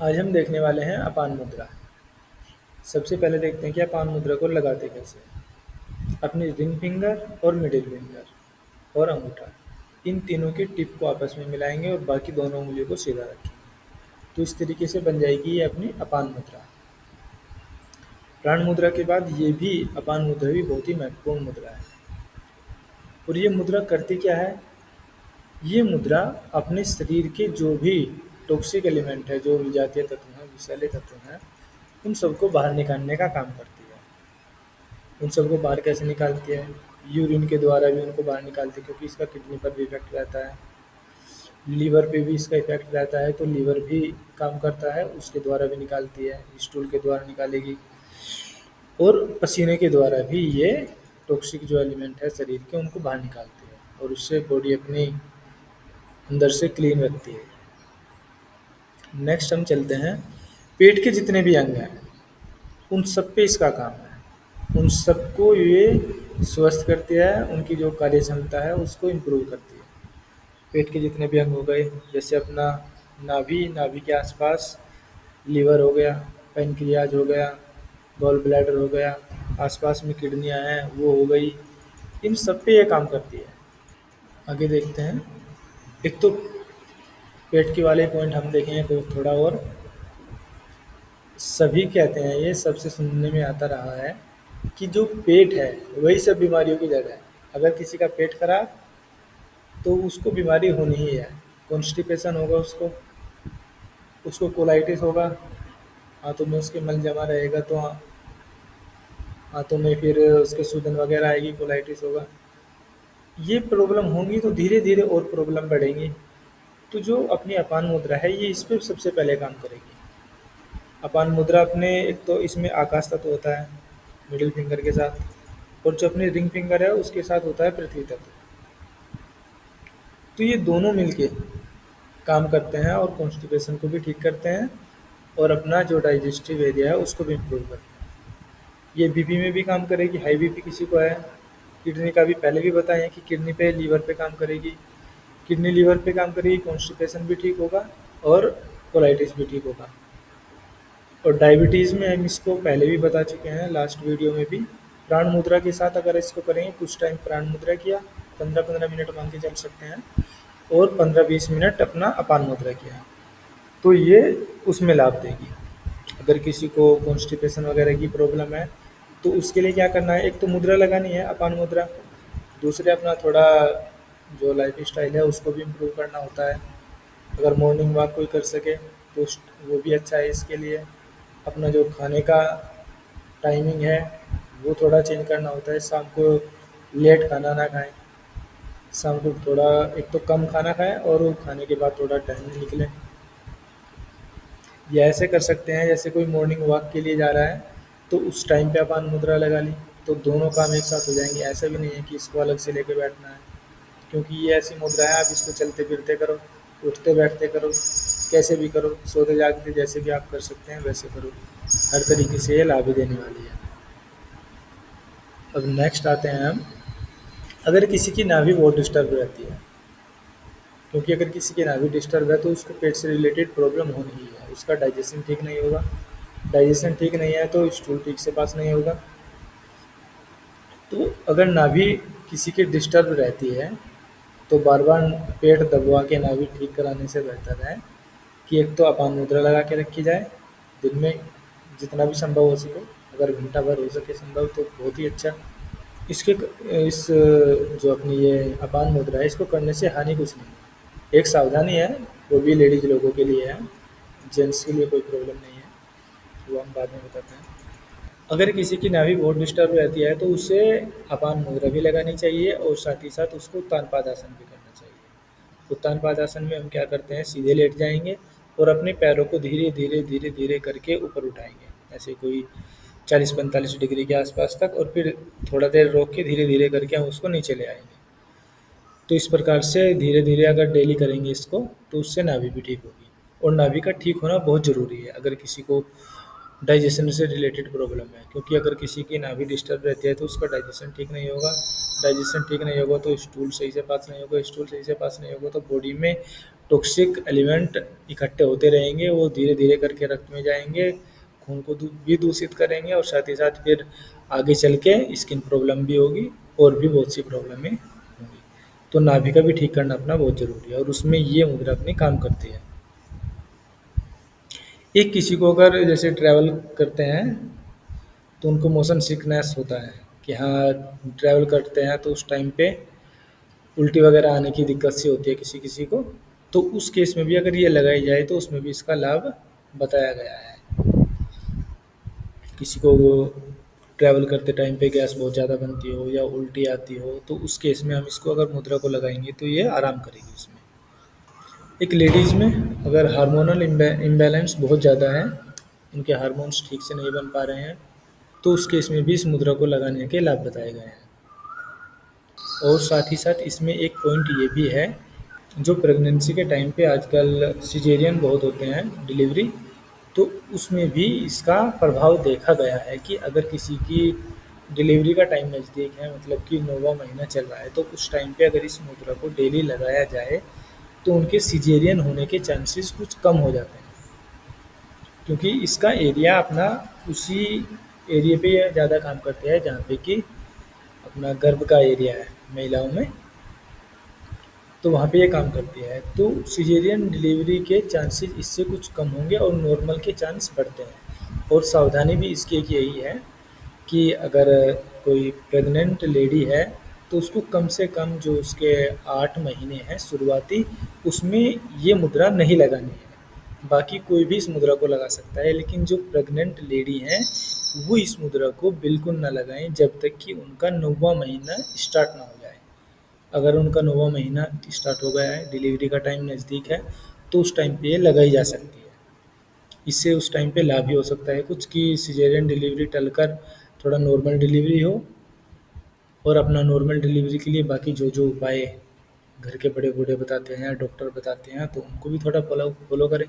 आज हम देखने वाले हैं अपान मुद्रा। सबसे पहले देखते हैं कि अपान मुद्रा को लगाते कैसे हैं। अपनी रिंग फिंगर और मिडिल फिंगर और अंगूठा, इन तीनों के टिप को आपस में मिलाएंगे और बाकी दोनों उंगलियों को सीधा रखेंगे। तो इस तरीके से बन जाएगी ये अपनी अपान मुद्रा। प्राण मुद्रा के बाद ये भी अपान मुद्रा भी बहुत ही महत्वपूर्ण मुद्रा है। और ये मुद्रा करती क्या है? ये मुद्रा अपने शरीर के जो भी टॉक्सिक एलिमेंट है, जो विजातीय तत्व हैं, विषैले तत्व हैं, उन सबको बाहर निकालने का काम करती है। उन सबको बाहर कैसे निकालती है? यूरिन के द्वारा भी उनको बाहर निकालती है, क्योंकि इसका किडनी पर भी इफेक्ट रहता है। लीवर पे भी इसका इफेक्ट रहता है, तो लीवर भी काम करता है, उसके द्वारा भी निकालती है, स्टूल के द्वारा निकालेगी। और पसीने के द्वारा भी ये टॉक्सिक जो एलिमेंट है शरीर के, उनको बाहर निकालती है और उससे बॉडी अपनी अंदर से क्लीन रखती है। नेक्स्ट हम चलते हैं, पेट के जितने भी अंग हैं उन सब पे इसका काम है। उन सबको ये स्वस्थ करती है, उनकी जो कार्य क्षमता है उसको इम्प्रूव करती है। पेट के जितने भी अंग हो गए, जैसे अपना नाभि, नाभि के आसपास लीवर हो गया, पैनक्रियाज हो गया, गॉल ब्लैडर हो गया, आसपास में किडनियाँ हैं वो हो गई, इन सब पे ये काम करती है। आगे देखते हैं। एक तो पेट के वाले पॉइंट हम देखेंगे तो थोड़ा और। सभी कहते हैं, ये सबसे सुनने में आता रहा है कि जो पेट है वही सब बीमारियों की जड़ है। अगर किसी का पेट खराब तो उसको बीमारी होनी ही है। कॉन्स्टिपेशन होगा, उसको उसको कोलाइटिस होगा, हाथों में उसके मल जमा रहेगा तो हाथों में फिर उसके सूजन वगैरह आएगी, कोलाइटिस होगा। ये प्रॉब्लम होंगी तो धीरे धीरे और प्रॉब्लम बढ़ेंगी। तो जो अपनी अपान मुद्रा है ये इस पे सबसे पहले काम करेगी। अपान मुद्रा अपने, एक तो इसमें आकाश तत्व होता है मिडिल फिंगर के साथ, और जो अपनी रिंग फिंगर है उसके साथ होता है पृथ्वी तत्व। तो ये दोनों मिलके काम करते हैं और कॉन्स्टिपेशन को भी ठीक करते हैं और अपना जो डाइजेस्टिव एरिया है उसको भी इम्प्रूव करते हैं। ये बीपी में भी काम करेगी, हाई बीपी किसी को है। किडनी का भी पहले भी बताया है कि किडनी पे, लीवर पे काम करेगी। किडनी लीवर पे काम करेगी, कॉन्स्टिपेशन भी ठीक होगा और कोलाइटिस भी ठीक होगा। और डायबिटीज़ में हम इसको पहले भी बता चुके हैं लास्ट वीडियो में भी। प्राण मुद्रा के साथ अगर इसको करेंगे, कुछ टाइम प्राण मुद्रा किया, 15-15 मिनट मान के चल सकते हैं, और 15-20 मिनट अपना अपान मुद्रा किया, तो ये उसमें लाभ देगी। अगर किसी को कॉन्स्टिपेशन वगैरह की प्रॉब्लम है तो उसके लिए क्या करना है? एक तो मुद्रा लगानी है अपान मुद्रा, दूसरे अपना थोड़ा जो लाइफ स्टाइल है उसको भी इम्प्रूव करना होता है। अगर मॉर्निंग वॉक कोई कर सके तो वो भी अच्छा है इसके लिए। अपना जो खाने का टाइमिंग है वो थोड़ा चेंज करना होता है। शाम को लेट खाना ना खाएं, शाम को थोड़ा एक तो कम खाना खाएं और वो खाने के बाद थोड़ा टहलने निकलें। या ऐसे कर सकते हैं, जैसे कोई मॉर्निंग वॉक के लिए जा रहा है तो उस टाइम पे अपन मुद्रा लगा ली, तो दोनों काम एक साथ हो जाएंगे। ऐसा भी नहीं है कि इसको अलग से लेके बैठना है, क्योंकि ये ऐसी मुद्रा है, आप इसको चलते फिरते करो, उठते बैठते करो, कैसे भी करो, सोते जागते जैसे भी आप कर सकते हैं वैसे करो। हर तरीके से ये लाभ ही देने वाली है। अब नेक्स्ट आते हैं हम। अगर किसी की नाभि बहुत डिस्टर्ब रहती है, क्योंकि अगर किसी की नाभि डिस्टर्ब है तो उसको पेट से रिलेटेड प्रॉब्लम होनी ही है। उसका डाइजेशन ठीक नहीं होगा, डाइजेशन ठीक नहीं है तो स्टूल ठीक से पास नहीं होगा। तो अगर नाभि किसी की डिस्टर्ब रहती है तो बार बार पेट दबवा के नाभि ठीक कराने से बेहतर है कि एक तो अपान मुद्रा लगा के रखी जाए, दिन में जितना भी संभव हो सके। अगर घंटा भर हो सके संभव तो बहुत ही अच्छा। इसके इस जो अपनी ये अपान मुद्रा है इसको करने से हानि कुछ नहीं है। एक सावधानी है, वो भी लेडीज लोगों के लिए है, जेंट्स के लिए कोई प्रॉब्लम नहीं है, वो हम बाद में बताते हैं। अगर किसी की नाभि बहुत डिस्टर्ब रहती है तो उसे अपान मुद्रा भी लगानी चाहिए और साथ ही साथ उसको उत्तानपाद आसन भी करना चाहिए। उत्तानपाद आसन में हम क्या करते हैं, सीधे लेट जाएंगे और अपने पैरों को धीरे धीरे धीरे धीरे करके ऊपर उठाएंगे, ऐसे कोई 40-45 डिग्री के आसपास तक, और फिर थोड़ा देर रोक के धीरे धीरे करके हम उसको नीचे ले आएंगे। तो इस प्रकार से धीरे धीरे अगर डेली करेंगे इसको तो उससे नाभि भी ठीक होगी। और नाभि का ठीक होना बहुत ज़रूरी है अगर किसी को डाइजेशन से रिलेटेड प्रॉब्लम है, क्योंकि अगर किसी की नाभि डिस्टर्ब रहती है तो उसका डाइजेशन ठीक नहीं होगा। डाइजेशन ठीक नहीं होगा तो स्टूल सही से पास नहीं होगा, स्टूल सही से पास नहीं होगा तो बॉडी में टॉक्सिक एलिमेंट इकट्ठे होते रहेंगे, वो धीरे धीरे करके रक्त में जाएंगे, खून को भी दूषित करेंगे और साथ ही साथ फिर आगे चल के स्किन प्रॉब्लम भी होगी और भी बहुत सी प्रॉब्लमें होंगी। तो नाभि का भी ठीक करना अपना बहुत ज़रूरी है और उसमें ये मुद्रा अपनी काम करती है। एक किसी को अगर जैसे ट्रैवल करते हैं तो उनको मोशन सिकनेस होता है कि हाँ, ट्रैवल करते हैं तो उस टाइम पे उल्टी वगैरह आने की दिक्कत सी होती है किसी किसी को। तो उस केस में भी अगर ये लगाई जाए तो उसमें भी इसका लाभ बताया गया है। किसी को ट्रैवल करते टाइम पे गैस बहुत ज़्यादा बनती हो या उल्टी आती हो तो उस केस में हम इसको अगर मुद्रा को लगाएंगे तो ये आराम करेगी उसमें। एक लेडीज़ में अगर हार्मोनल इम्बैलेंस बहुत ज़्यादा है, उनके हार्मोन्स ठीक से नहीं बन पा रहे हैं, तो उस केस में भी इस मुद्रा को लगाने के लाभ बताए गए हैं। और साथ ही साथ इसमें एक पॉइंट ये भी है, जो प्रेगनेंसी के टाइम पे आजकल सिजेरियन बहुत होते हैं डिलीवरी, तो उसमें भी इसका प्रभाव देखा गया है कि अगर किसी की डिलीवरी का टाइम नज़दीक है, मतलब कि 9वां महीना चल रहा है, तो उस टाइम पे अगर इस मुद्रा को डेली लगाया जाए तो उनके सिजेरियन होने के चांसेस कुछ कम हो जाते हैं, क्योंकि इसका एरिया अपना उसी एरिया पे ज़्यादा काम करता है जहाँ पे कि अपना गर्भ का एरिया है महिलाओं में, तो वहाँ पे ये काम करती है। तो सिजेरियन डिलीवरी के चांसेस इससे कुछ कम होंगे और नॉर्मल के चांस बढ़ते हैं। और सावधानी भी इसकी एक यही है कि अगर कोई प्रेग्नेंट लेडी है तो उसको कम से कम जो उसके 8 महीने हैं शुरुआती, उसमें ये मुद्रा नहीं लगानी है। बाकी कोई भी इस मुद्रा को लगा सकता है, लेकिन जो प्रेग्नेंट लेडी हैं वो इस मुद्रा को बिल्कुल ना लगाएं जब तक कि उनका 9वां महीना स्टार्ट ना हो जाए। अगर उनका 9वां महीना स्टार्ट हो गया है, डिलीवरी का टाइम नज़दीक है, तो उस टाइम पे ये लगाई जा सकती है। इससे उस टाइम पे लाभ भी हो सकता है कुछ कि सिजेरियन डिलीवरी टलकर थोड़ा नॉर्मल डिलीवरी हो, और अपना नॉर्मल डिलीवरी के लिए बाकी जो जो उपाय घर के बड़े बूढ़े बताते हैं, डॉक्टर बताते हैं, तो उनको भी थोड़ा फॉलो फॉलो करें।